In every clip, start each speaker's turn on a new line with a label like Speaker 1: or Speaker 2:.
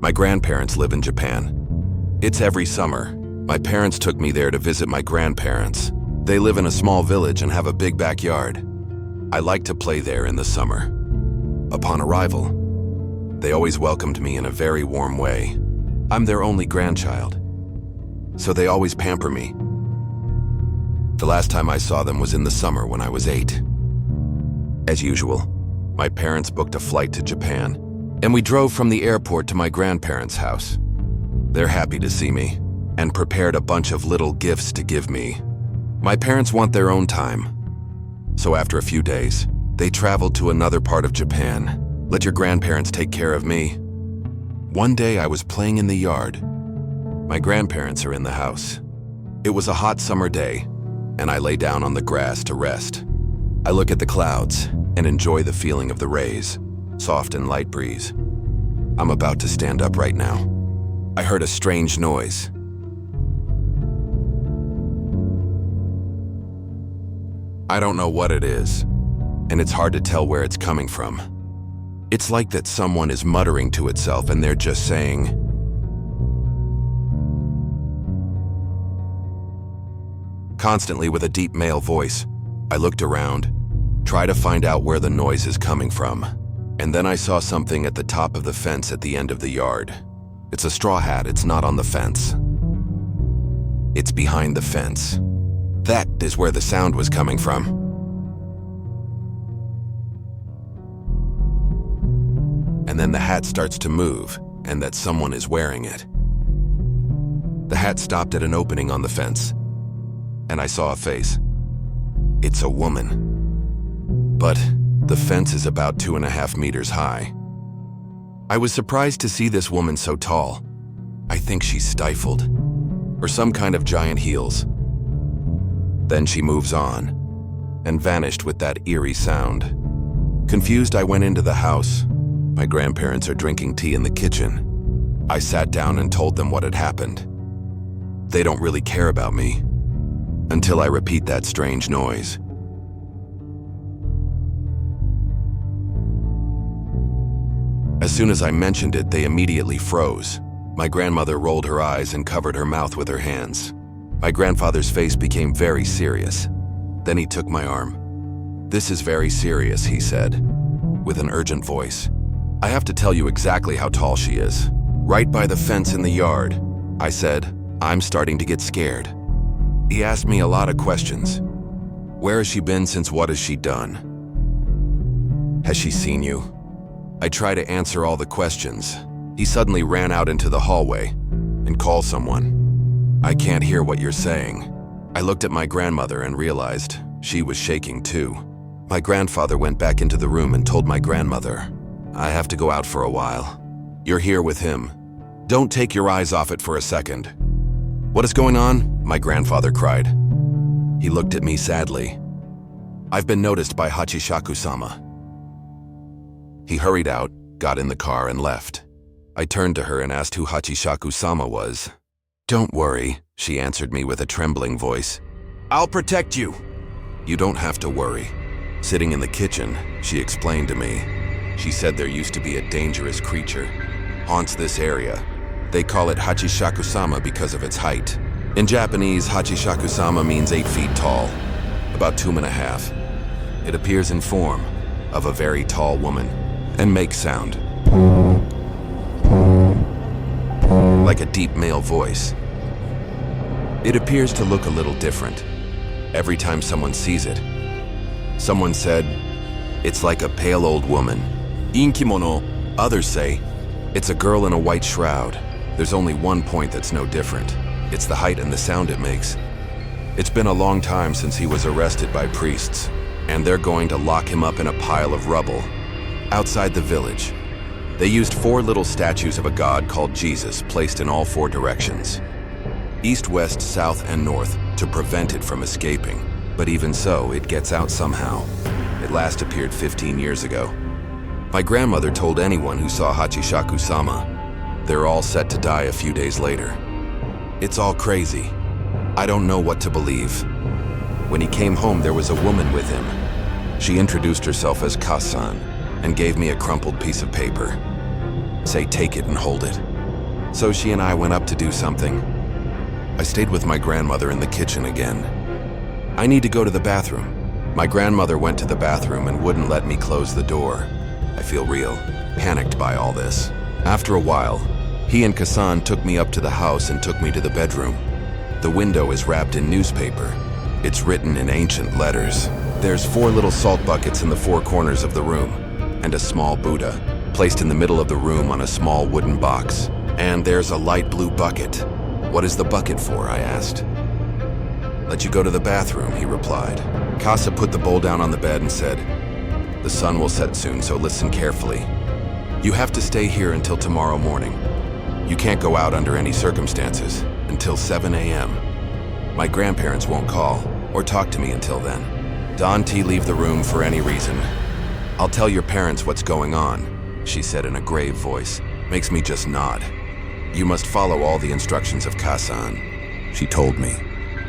Speaker 1: My grandparents live in Japan. It's every summer. My parents took me there to visit my grandparents. They live in a small village and have a big backyard. I like to play there in the summer. Upon arrival, they always welcomed me in a very warm way. I'm their only grandchild, so they always pamper me. The last time I saw them was in the summer when I was 8. As usual, my parents booked a flight to Japan, and we drove from the airport to my grandparents' house. They're happy to see me, and prepared a bunch of little gifts to give me. My parents want their own time, so after a few days, they traveled to another part of Japan. Let your grandparents take care of me. One day I was playing in the yard. My grandparents are in the house. It was a hot summer day, and I lay down on the grass to rest. I look at the clouds and enjoy the feeling of the rays, soft and light breeze. I'm about to stand up right now. I heard a strange noise. I don't know what it is, and it's hard to tell where it's coming from. It's like that someone is muttering to itself and they're just saying, constantly with a deep male voice. I looked around, tried to find out where the noise is coming from, and then I saw something at the top of the fence at the end of the yard. It's a straw hat, it's not on the fence. It's behind the fence. That is where the sound was coming from. And then the hat starts to move, and that someone is wearing it. The hat stopped at an opening on the fence, and I saw a face. It's a woman. But the fence is about 2.5 meters high. I was surprised to see this woman so tall. I think she's stifled, or some kind of giant heels. Then she moves on, and vanished with that eerie sound. Confused, I went into the house. My grandparents are drinking tea in the kitchen. I sat down and told them what had happened. They don't really care about me, until I repeat that strange noise. As soon as I mentioned it, they immediately froze. My grandmother rolled her eyes and covered her mouth with her hands. My grandfather's face became very serious. Then he took my arm. "This is very serious," he said, with an urgent voice. "I have to tell you exactly how tall she is. Right by the fence in the yard." I said, "I'm starting to get scared." He asked me a lot of questions. Where has she been since? What has she done? Has she seen you? I try to answer all the questions. He suddenly ran out into the hallway and called someone. "I can't hear what you're saying." I looked at my grandmother and realized she was shaking too. My grandfather went back into the room and told my grandmother, "I have to go out for a while. You're here with him. Don't take your eyes off it for a second." "What is going on?" my grandfather cried. He looked at me sadly. "I've been noticed by Hachishakusama." He hurried out, got in the car and left. I turned to her and asked who Hachishakusama was. "Don't worry," she answered me with a trembling voice. "I'll protect you." "You don't have to worry." Sitting in the kitchen, she explained to me. She said there used to be a dangerous creature. Haunts this area. They call it Hachishakusama because of its height. In Japanese, Hachishakusama means 8 feet tall, about 2.5. It appears in form of a very tall woman and makes sound like a deep male voice. It appears to look a little different every time someone sees it. Someone said, it's like a pale old woman. Inkimono. Others say, it's a girl in a white shroud. There's only one point that's no different. It's the height and the sound it makes. It's been a long time since he was arrested by priests, and they're going to lock him up in a pile of rubble outside the village. They used 4 little statues of a god called Jesus placed in all 4 directions, east, west, south, and north, to prevent it from escaping. But even so, it gets out somehow. It last appeared 15 years ago. My grandmother told anyone who saw Hachishakusama, they're all set to die a few days later. It's all crazy. I don't know what to believe. When he came home, there was a woman with him. She introduced herself as Kasan and gave me a crumpled piece of paper. Say, take it and hold it. So she and I went up to do something. I stayed with my grandmother in the kitchen again. I need to go to the bathroom. My grandmother went to the bathroom and wouldn't let me close the door. I feel real panicked by all this. After a while, he and Kassan took me up to the house and took me to the bedroom. The window is wrapped in newspaper. It's written in ancient letters. There's 4 little salt buckets in the 4 corners of the room, and a small Buddha, placed in the middle of the room on a small wooden box. And there's a light blue bucket. What is the bucket for? I asked. Let you go to the bathroom, he replied. Casa put the bowl down on the bed and said, the sun will set soon, so listen carefully. You have to stay here until tomorrow morning. You can't go out under any circumstances until 7 a.m. My grandparents won't call or talk to me until then. Don't leave the room for any reason. I'll tell your parents what's going on, she said in a grave voice. Makes me just nod. You must follow all the instructions of Kassan, she told me,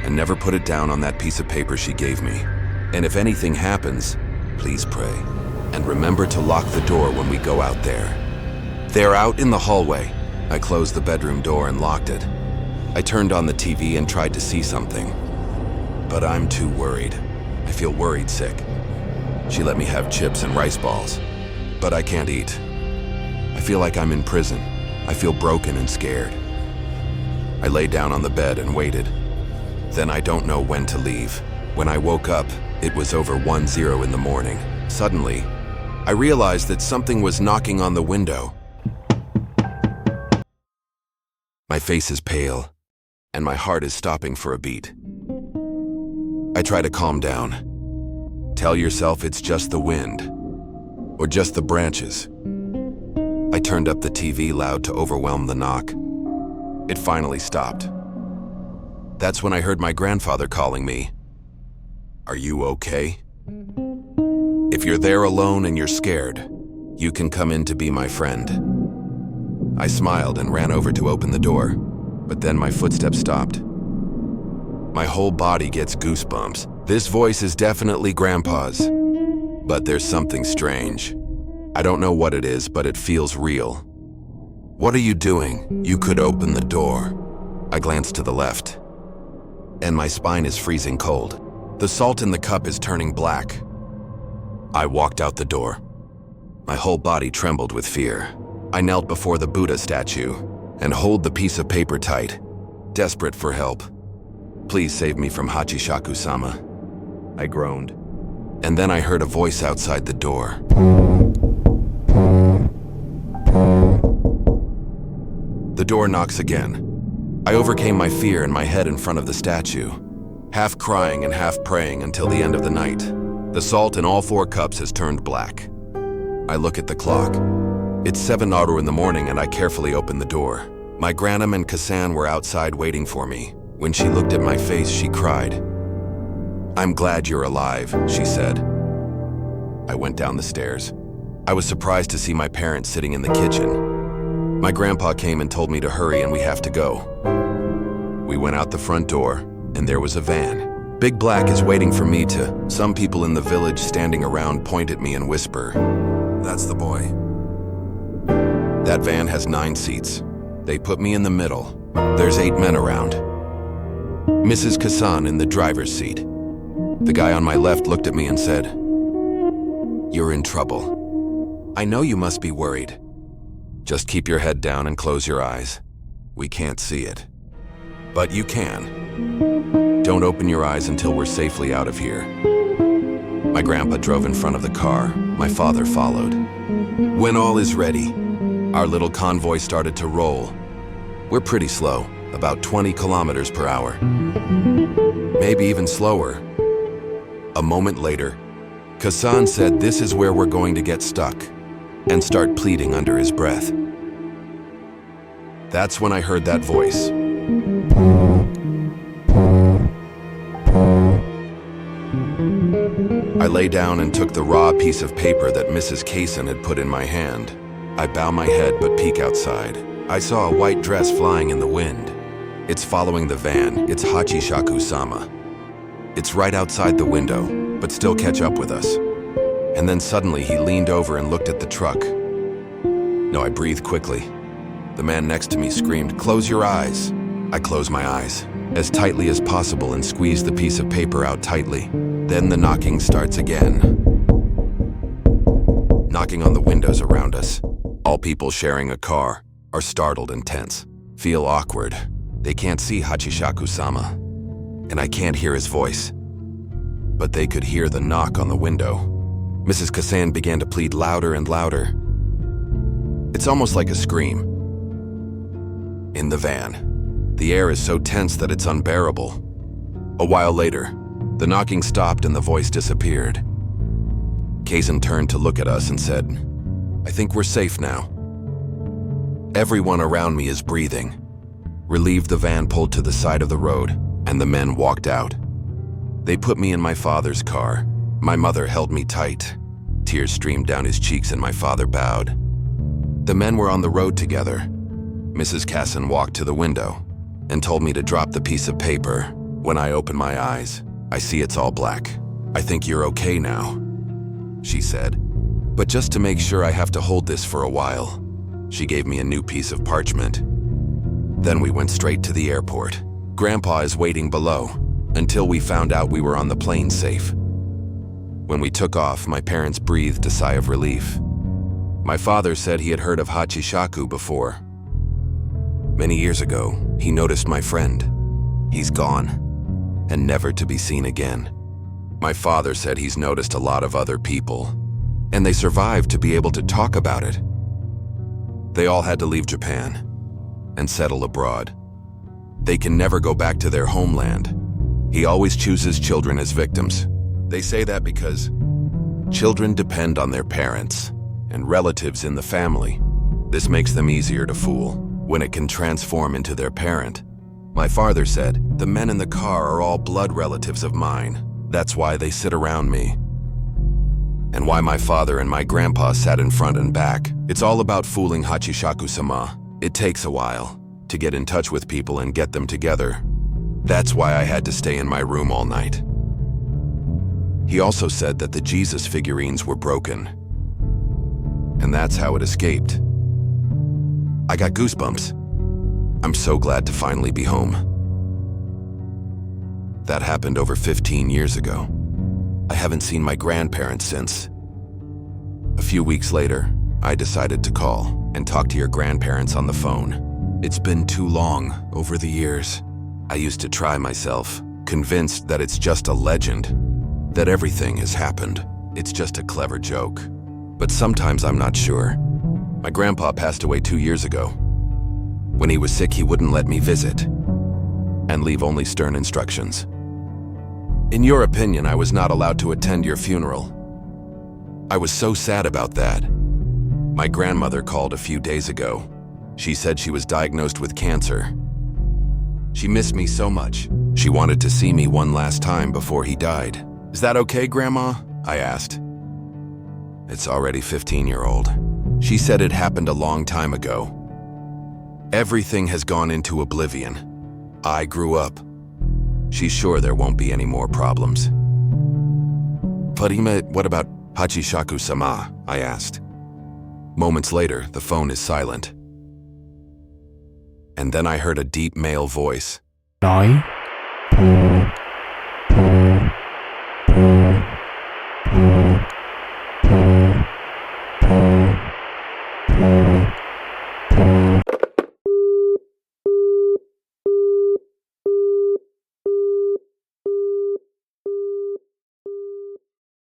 Speaker 1: and never put it down on that piece of paper she gave me. And if anything happens, please pray. And remember to lock the door when we go out there. They're out in the hallway. I closed the bedroom door and locked it. I turned on the TV and tried to see something. But I'm too worried. I feel worried sick. She let me have chips and rice balls, but I can't eat. I feel like I'm in prison. I feel broken and scared. I lay down on the bed and waited. Then I don't know when to leave. When I woke up, it was over 1:0 in the morning. Suddenly, I realized that something was knocking on the window. My face is pale, and my heart is stopping for a beat. I try to calm down. Tell yourself it's just the wind, or just the branches. I turned up the TV loud to overwhelm the knock. It finally stopped. That's when I heard my grandfather calling me. Are you okay? If you're there alone and you're scared, you can come in to be my friend. I smiled and ran over to open the door, but then my footsteps stopped. My whole body gets goosebumps. This voice is definitely Grandpa's, but there's something strange. I don't know what it is, but it feels real. What are you doing? You could open the door. I glanced to the left, and my spine is freezing cold. The salt in the cup is turning black. I walked out the door. My whole body trembled with fear. I knelt before the Buddha statue and held the piece of paper tight, desperate for help. Please save me from Hachishakusama, I groaned. And then I heard a voice outside the door. The door knocks again. I overcame my fear in my head in front of the statue, half crying and half praying until the end of the night. The salt in all 4 cups has turned black. I look at the clock. It's 7:00 in the morning and I carefully open the door. My Granum and Kassan were outside waiting for me. When she looked at my face, she cried. I'm glad you're alive, she said. I went down the stairs. I was surprised to see my parents sitting in the kitchen. My grandpa came and told me to hurry and we have to go. We went out the front door and there was a van. Big Black is waiting for me to. Some people in the village standing around point at me and whisper, that's the boy. That van has 9 seats. They put me in the middle. There's 8 men around. Mrs. Kassan in the driver's seat. The guy on my left looked at me and said, you're in trouble. I know you must be worried. Just keep your head down and close your eyes. We can't see it. But you can. Don't open your eyes until we're safely out of here. My grandpa drove in front of the car. My father followed. When all is ready, our little convoy started to roll. We're pretty slow, about 20 kilometers per hour. Maybe even slower. A moment later, Kassan said this is where we're going to get stuck, and start pleading under his breath. That's when I heard that voice. I lay down and took the raw piece of paper that Mrs. Kassan had put in my hand. I bow my head but peek outside. I saw a white dress flying in the wind. It's following the van. It's Hachishakusama. It's right outside the window, but still catch up with us. And then suddenly he leaned over and looked at the truck. No, I breathed quickly. The man next to me screamed, "Close your eyes." I closed my eyes as tightly as possible and squeezed the piece of paper out tightly. Then the knocking starts again. Knocking on the windows around us. All people sharing a car are startled and tense, feel awkward. They can't see Hachishakusama, and I can't hear his voice. But they could hear the knock on the window. Mrs. Kassan began to plead louder and louder. It's almost like a scream. In the van. The air is so tense that it's unbearable. A while later, the knocking stopped and the voice disappeared. Kazan turned to look at us and said, "I think we're safe now." Everyone around me is breathing. Relieved, the van pulled to the side of the road, and the men walked out. They put me in my father's car. My mother held me tight. Tears streamed down his cheeks and my father bowed. The men were on the road together. Mrs. Kassan walked to the window and told me to drop the piece of paper. When I open my eyes, I see it's all black. "I think you're okay now," she said. "But just to make sure, I have to hold this for a while." She gave me a new piece of parchment. Then we went straight to the airport. Grandpa is waiting below until we found out we were on the plane safe. When we took off, my parents breathed a sigh of relief. My father said he had heard of Hachishaku before. Many years ago, he noticed my friend. He's gone, and never to be seen again. My father said he's noticed a lot of other people, and they survived to be able to talk about it. They all had to leave Japan and settle abroad. They can never go back to their homeland. He always chooses children as victims. They say that because children depend on their parents and relatives in the family. This makes them easier to fool when it can transform into their parent. My father said, "The men in the car are all blood relatives of mine. That's why they sit around me." And why my father and my grandpa sat in front and back. It's all about fooling Hachishakusama. It takes a while to get in touch with people and get them together. That's why I had to stay in my room all night. He also said that the Jesus figurines were broken, and that's how it escaped. I got goosebumps. I'm so glad to finally be home. That happened over 15 years ago. I haven't seen my grandparents since. A few weeks later, I decided to call and talk to your grandparents on the phone. It's been too long over the years. I used to try myself, convinced that it's just a legend, that everything has happened. It's just a clever joke. But sometimes I'm not sure. My grandpa passed away 2 years ago. When he was sick, he wouldn't let me visit and leave only stern instructions. In your opinion, I was not allowed to attend your funeral. I was so sad about that. My grandmother called a few days ago. She said she was diagnosed with cancer. She missed me so much. She wanted to see me one last time before he died. "Is that okay, Grandma?" I asked. "It's already 15-year-old. She said it happened a long time ago. Everything has gone into oblivion. I grew up. She's sure there won't be any more problems." "Farima, what about Hachishakusama?" I asked. Moments later, the phone is silent. And then I heard a deep male voice.
Speaker 2: Nói